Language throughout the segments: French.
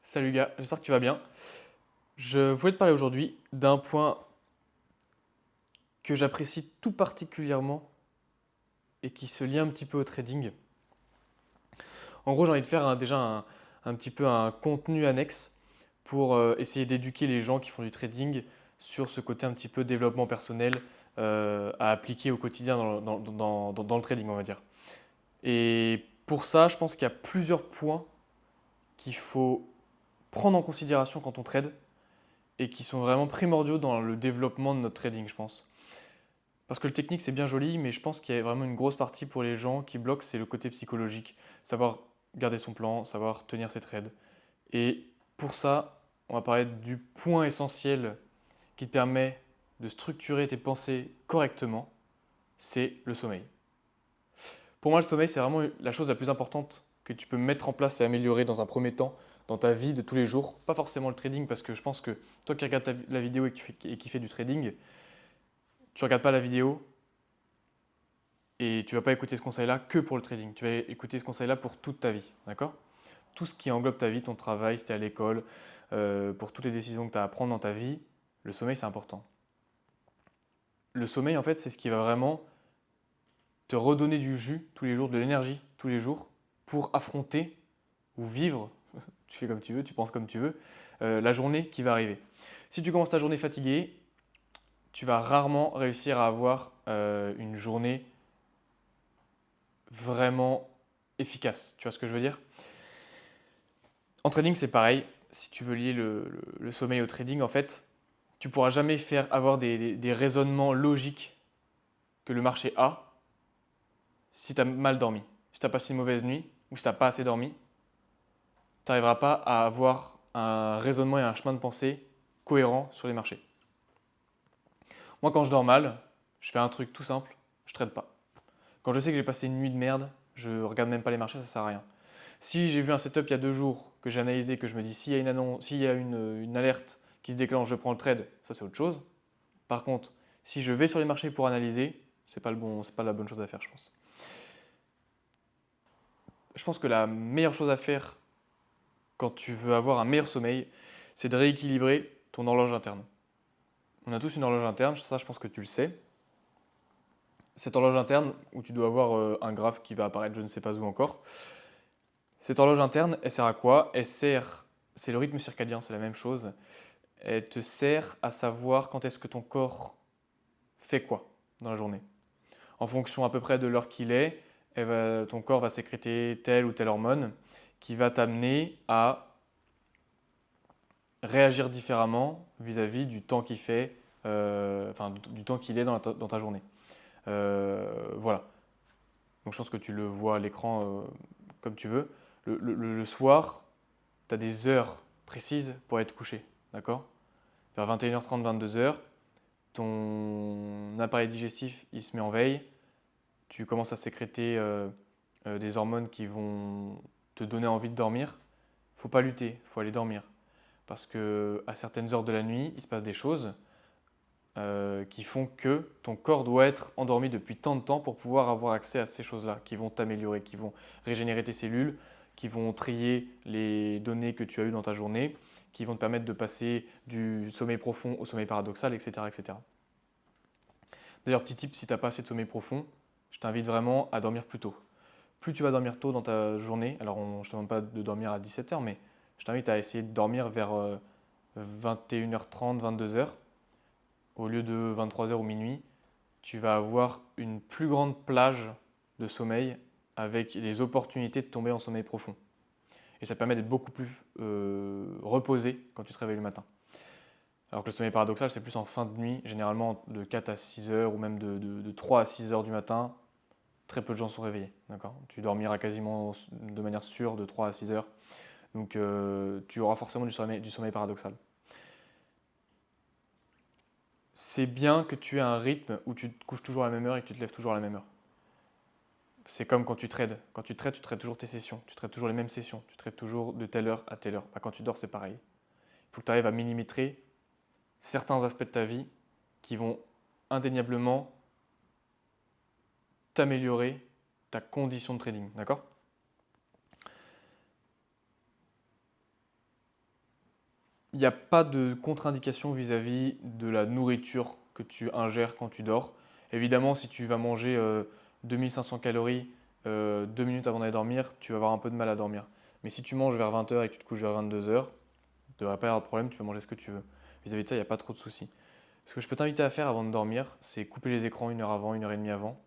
Salut gars, j'espère que tu vas bien. Je voulais te parler aujourd'hui d'un point que j'apprécie tout particulièrement et qui se lie un petit peu au trading. En gros, j'ai envie de faire un petit peu un contenu annexe pour essayer d'éduquer les gens qui font du trading sur ce côté un petit peu développement personnel à appliquer au quotidien dans le trading, on va dire. Et pour ça, je pense qu'il y a plusieurs points qu'il faut prendre en considération quand on trade et qui sont vraiment primordiaux dans le développement de notre trading, je pense. Parce que le technique, c'est bien joli, mais je pense qu'il y a vraiment une grosse partie pour les gens qui bloquent, c'est le côté psychologique. Savoir garder son plan, savoir tenir ses trades. Et pour ça, on va parler du point essentiel qui te permet de structurer tes pensées correctement, c'est le sommeil. Pour moi, le sommeil, c'est vraiment la chose la plus importante que tu peux mettre en place et améliorer dans un premier temps dans ta vie de tous les jours. Pas forcément le trading, parce que je pense que toi qui regardes la vidéo et qui fais du trading, tu regardes pas la vidéo et tu vas pas écouter ce conseil-là que pour le trading. Tu vas écouter ce conseil-là pour toute ta vie, d'accord? Tout ce qui englobe ta vie, ton travail, si tu es à l'école, pour toutes les décisions que tu as à prendre dans ta vie, le sommeil, c'est important. Le sommeil, en fait, c'est ce qui va vraiment te redonner du jus tous les jours, de l'énergie tous les jours pour affronter ou vivre, tu fais comme tu veux, tu penses comme tu veux, la journée qui va arriver. Si tu commences ta journée fatiguée, tu vas rarement réussir à avoir une journée vraiment efficace. Tu vois ce que je veux dire? En trading, c'est pareil. Si tu veux lier le sommeil au trading, en fait, tu pourras jamais faire avoir des raisonnements logiques que le marché a si tu as mal dormi. Si tu as passé une mauvaise nuit ou si tu n'as pas assez dormi, tu n'arriveras pas à avoir un raisonnement et un chemin de pensée cohérent sur les marchés. Moi, quand je dors mal, je fais un truc tout simple, je ne trade pas. Quand je sais que j'ai passé une nuit de merde, je regarde même pas les marchés, ça sert à rien. Si j'ai vu un setup il y a 2 jours, que j'ai analysé, que je me dis s'il y a une annonce, s'il y a une alerte qui se déclenche, je prends le trade, ça c'est autre chose. Par contre, si je vais sur les marchés pour analyser, c'est pas la bonne chose à faire, je pense. Je pense que la meilleure chose à faire quand tu veux avoir un meilleur sommeil, c'est de rééquilibrer ton horloge interne. On a tous une horloge interne, ça je pense que tu le sais. Cette horloge interne, où tu dois avoir un graphe qui va apparaître je ne sais pas où encore, cette horloge interne, elle sert à quoi? C'est le rythme circadien, c'est la même chose. Elle te sert à savoir quand est-ce que ton corps fait quoi dans la journée. En fonction à peu près de l'heure qu'il est, ton corps va sécréter telle ou telle hormone qui va t'amener à réagir différemment vis-à-vis du temps qu'il fait, enfin du temps qu'il est dans ta journée. Voilà. Donc je pense que tu le vois à l'écran comme tu veux. Le soir, tu as des heures précises pour être couché, d'accord? Vers 21h30, 22h, ton appareil digestif il se met en veille, tu commences à sécréter des hormones qui vont te donner envie de dormir. Faut pas lutter, faut aller dormir. Parce que à certaines heures de la nuit, il se passe des choses qui font que ton corps doit être endormi depuis tant de temps pour pouvoir avoir accès à ces choses-là, qui vont t'améliorer, qui vont régénérer tes cellules, qui vont trier les données que tu as eues dans ta journée, qui vont te permettre de passer du sommeil profond au sommeil paradoxal, etc. etc. D'ailleurs, petit tip, si tu n'as pas assez de sommeil profond, je t'invite vraiment à dormir plus tôt. Plus tu vas dormir tôt dans ta journée, alors je ne te demande pas de dormir à 17h, mais je t'invite à essayer de dormir vers 21h30, 22h, au lieu de 23h ou minuit, tu vas avoir une plus grande plage de sommeil avec les opportunités de tomber en sommeil profond. Et ça te permet d'être beaucoup plus reposé quand tu te réveilles le matin. Alors que le sommeil paradoxal, c'est plus en fin de nuit, généralement de 4 à 6 heures ou même de 3 à 6 heures du matin. Très peu de gens sont réveillés. Tu dormiras quasiment de manière sûre de 3 à 6 heures. Donc tu auras forcément du sommeil paradoxal. C'est bien que tu aies un rythme où tu te couches toujours à la même heure et que tu te lèves toujours à la même heure. C'est comme quand tu trades. Quand tu trades toujours tes sessions. Tu trades toujours les mêmes sessions. Tu trades toujours de telle heure à telle heure. Bah, quand tu dors, c'est pareil. Il faut que tu arrives à millimétrer certains aspects de ta vie qui vont indéniablement t'améliorer ta condition de trading. D'accord? il n'y a pas de contre-indication vis-à-vis de la nourriture que tu ingères quand tu dors. Évidemment, si tu vas manger 2500 calories 2 minutes avant d'aller dormir, tu vas avoir un peu de mal à dormir. Mais si tu manges vers 20h et que tu te couches vers 22h, tu ne devrait pas y avoir de problème, tu peux manger ce que tu veux. Vis-à-vis de ça, il n'y a pas trop de soucis. Ce que je peux t'inviter à faire avant de dormir, c'est couper les écrans 1 heure avant, 1 heure et demie avant.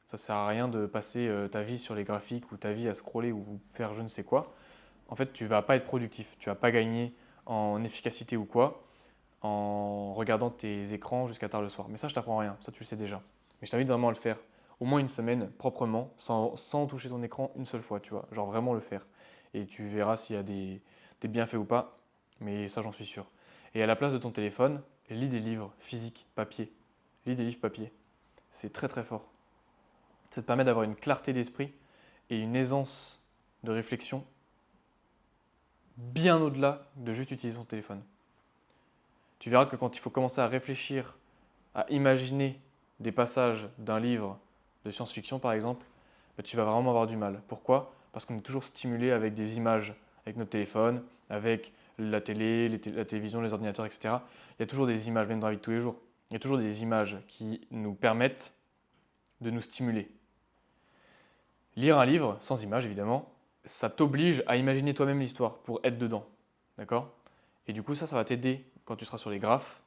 Ça ne sert à rien de passer ta vie sur les graphiques ou ta vie à scroller ou faire je ne sais quoi. En fait, tu ne vas pas être productif, tu ne vas pas gagner en efficacité ou quoi en regardant tes écrans jusqu'à tard le soir. Mais ça, je t'apprends rien, ça tu le sais déjà. Mais je t'invite vraiment à le faire au moins une semaine proprement, sans toucher ton écran une seule fois, tu vois. Genre vraiment le faire. Et tu verras s'il y a des bienfaits ou pas, mais ça j'en suis sûr. Et à la place de ton téléphone, lis des livres physiques, papier. Lis des livres papier. C'est très très fort. Ça te permet d'avoir une clarté d'esprit et une aisance de réflexion bien au-delà de juste utiliser ton téléphone. Tu verras que quand il faut commencer à réfléchir, à imaginer des passages d'un livre de science-fiction par exemple, bah, tu vas vraiment avoir du mal. Pourquoi? Parce qu'on est toujours stimulé avec des images, avec notre téléphone, avec la télé, la télévision, les ordinateurs, etc. Il y a toujours des images, même dans la vie de tous les jours. Il y a toujours des images qui nous permettent de nous stimuler. Lire un livre, sans images évidemment, ça t'oblige à imaginer toi-même l'histoire pour être dedans. D'accord? Et du coup, ça va t'aider quand tu seras sur les graphes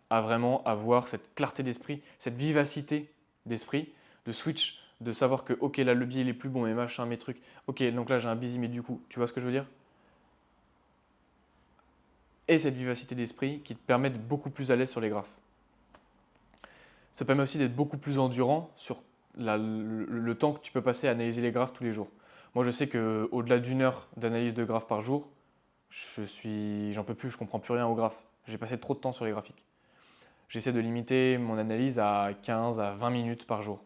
à vraiment avoir cette clarté d'esprit, cette vivacité d'esprit, de switch, de savoir que ok là le biais il est plus bon, mes machins, mes trucs, ok donc là j'ai un busy mais du coup, tu vois ce que je veux dire? Et cette vivacité d'esprit qui te permet d'être beaucoup plus à l'aise sur les graphes. Ça permet aussi d'être beaucoup plus endurant sur le temps que tu peux passer à analyser les graphes tous les jours. Moi je sais qu'au-delà d'1 heure d'analyse de graphes par jour, j'en peux plus, je comprends plus rien aux graphes. J'ai passé trop de temps sur les graphiques. J'essaie de limiter mon analyse à 15 à 20 minutes par jour.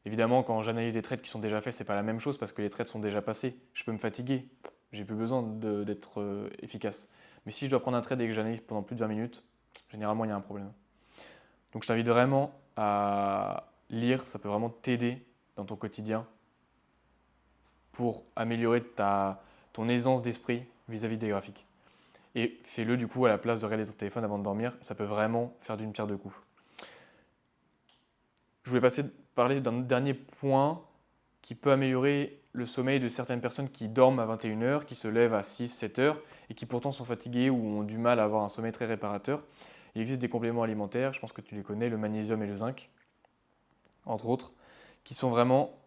Évidemment, quand j'analyse des trades qui sont déjà faits, c'est pas la même chose parce que les trades sont déjà passés. Je peux me fatiguer, j'ai plus besoin d'être efficace. Mais si je dois prendre un trade et que j'analyse pendant plus de 20 minutes, généralement il y a un problème. Donc je t'invite vraiment à lire, ça peut vraiment t'aider dans ton quotidien pour améliorer ton aisance d'esprit vis-à-vis des graphiques. Et fais-le du coup à la place de regarder ton téléphone avant de dormir, ça peut vraiment faire d'une pierre deux coups. Je voulais parler d'un dernier point qui peut améliorer le sommeil de certaines personnes qui dorment à 21h, qui se lèvent à 6-7 heures et qui pourtant sont fatiguées ou ont du mal à avoir un sommeil très réparateur. Il existe des compléments alimentaires, je pense que tu les connais, le magnésium et le zinc, entre autres, qui sont vraiment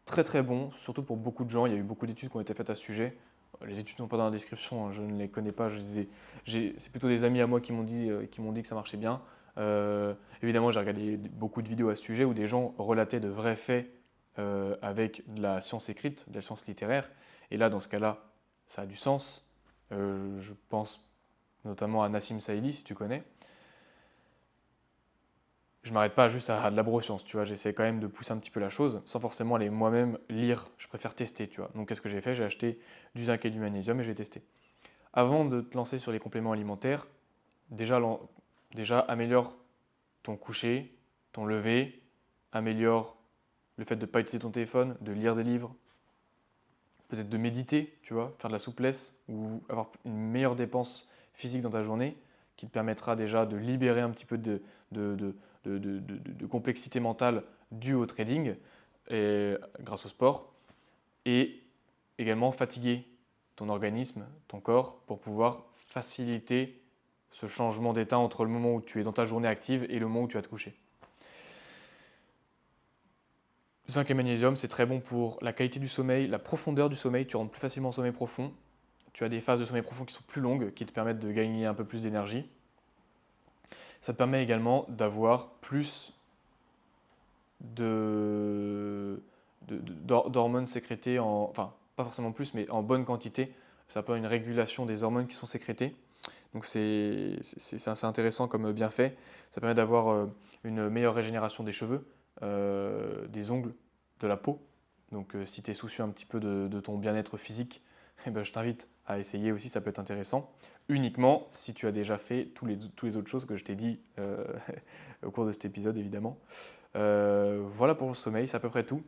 très très bons, surtout pour beaucoup de gens. Il y a eu beaucoup d'études qui ont été faites à ce sujet. Les études ne sont pas dans la description, je ne les connais pas. C'est plutôt des amis à moi qui m'ont dit que ça marchait bien. Évidemment, j'ai regardé beaucoup de vidéos à ce sujet où des gens relataient de vrais faits avec de la science écrite, de la science littéraire. Et là, dans ce cas-là, ça a du sens. Je pense notamment à Nassim Saïli, si tu connais. Je m'arrête pas juste à de la broscience, tu vois, j'essaie quand même de pousser un petit peu la chose, sans forcément aller moi-même lire, je préfère tester, tu vois. Donc qu'est-ce que j'ai fait? J'ai acheté du zinc et du magnésium et j'ai testé. Avant de te lancer sur les compléments alimentaires, déjà, déjà améliore ton coucher, ton lever, améliore le fait de ne pas utiliser ton téléphone, de lire des livres, peut-être de méditer, tu vois, faire de la souplesse ou avoir une meilleure dépense physique dans ta journée qui te permettra déjà de libérer un petit peu de complexité mentale due au trading grâce au sport et également fatiguer ton organisme, ton corps pour pouvoir faciliter ce changement d'état entre le moment où tu es dans ta journée active et le moment où tu vas te coucher. Zinc et magnésium, c'est très bon pour la qualité du sommeil, la profondeur du sommeil. Tu rentres plus facilement en sommeil profond. Tu as des phases de sommeil profond qui sont plus longues, qui te permettent de gagner un peu plus d'énergie. Ça te permet également d'avoir plus d'hormones sécrétées, enfin pas forcément plus, mais en bonne quantité. Ça peut avoir une régulation des hormones qui sont sécrétées. Donc c'est assez intéressant comme bienfait. Ça permet d'avoir une meilleure régénération des cheveux, des ongles, de la peau. Donc si tu es soucieux un petit peu de ton bien-être physique, eh ben, je t'invite à essayer aussi, ça peut être intéressant. Uniquement si tu as déjà fait tous les autres choses que je t'ai dit au cours de cet épisode évidemment. Voilà pour le sommeil, c'est à peu près tout.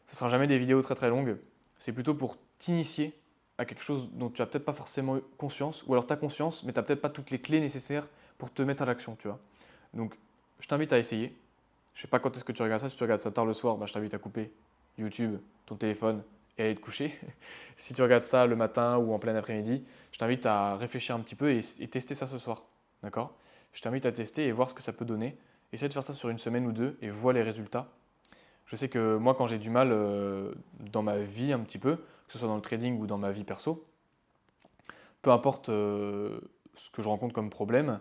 Ce ne sera jamais des vidéos très très longues. C'est plutôt pour t'initier à quelque chose dont tu n'as peut-être pas forcément conscience, ou alors tu as conscience, mais tu n'as peut-être pas toutes les clés nécessaires pour te mettre à l'action, tu vois. Donc, je t'invite à essayer. Je sais pas quand est-ce que tu regardes ça. Si tu regardes ça tard le soir, bah, je t'invite à couper YouTube, ton téléphone et aller te coucher. Si tu regardes ça le matin ou en plein après-midi, je t'invite à réfléchir un petit peu et tester ça ce soir. D'accord? Je t'invite à tester et voir ce que ça peut donner. Essaye de faire ça sur une semaine ou deux et vois les résultats. Je sais que moi, quand j'ai du mal dans ma vie un petit peu, que ce soit dans le trading ou dans ma vie perso, peu importe ce que je rencontre comme problème,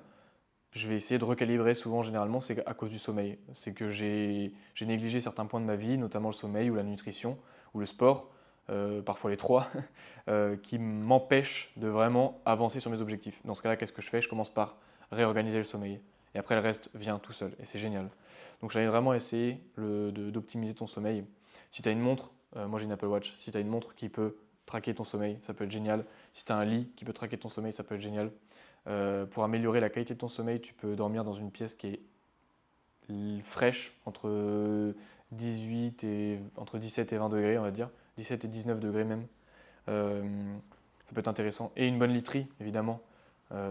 je vais essayer de recalibrer. Souvent, généralement, c'est à cause du sommeil. C'est que j'ai négligé certains points de ma vie, notamment le sommeil ou la nutrition ou le sport, parfois les trois, qui m'empêchent de vraiment avancer sur mes objectifs. Dans ce cas-là, qu'est-ce que je fais? Je commence par réorganiser le sommeil. Et après, le reste vient tout seul. Et c'est génial. Donc, j'allais vraiment essayer d'optimiser ton sommeil. Si tu as une montre, moi j'ai une Apple Watch, si tu as une montre qui peut traquer ton sommeil, ça peut être génial. Si tu as un lit qui peut traquer ton sommeil, ça peut être génial. Pour améliorer la qualité de ton sommeil, tu peux dormir dans une pièce qui est fraîche, entre 17 et 20 degrés, on va dire. 17 et 19 degrés même. Ça peut être intéressant. Et une bonne literie, évidemment.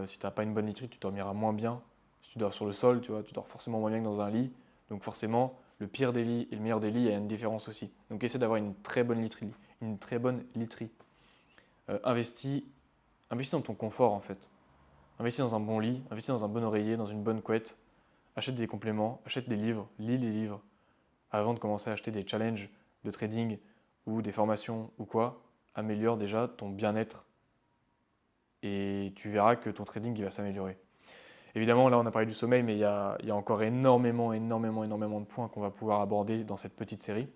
Si tu n'as pas une bonne literie, tu dormiras moins bien. Si tu dors sur le sol, tu vois, tu dors forcément moins bien que dans un lit. Donc forcément, le pire des lits et le meilleur des lits, il y a une différence aussi. Donc essaie d'avoir une très bonne literie. Une très bonne literie. Investis dans ton confort en fait. Investis dans un bon lit, investis dans un bon oreiller, dans une bonne couette. Achète des compléments, achète des livres, lis les livres avant de commencer à acheter des challenges de trading ou des formations ou quoi. Améliore déjà ton bien-être et tu verras que ton trading il va s'améliorer. Évidemment, là on a parlé du sommeil, mais il y a encore énormément de points qu'on va pouvoir aborder dans cette petite série.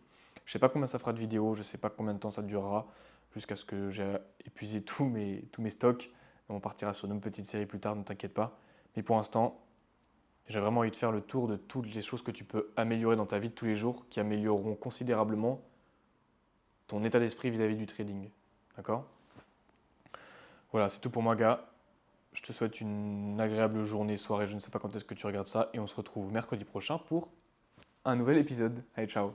Je ne sais pas combien ça fera de vidéos, je ne sais pas combien de temps ça durera, jusqu'à ce que j'ai épuisé tous mes stocks. On partira sur une petite série plus tard, ne t'inquiète pas. Mais pour l'instant, j'ai vraiment envie de faire le tour de toutes les choses que tu peux améliorer dans ta vie de tous les jours, qui amélioreront considérablement ton état d'esprit vis-à-vis du trading. D'accord? Voilà, c'est tout pour moi, gars. Je te souhaite une agréable journée, soirée, je ne sais pas quand est-ce que tu regardes ça, et on se retrouve mercredi prochain pour un nouvel épisode. Allez, ciao!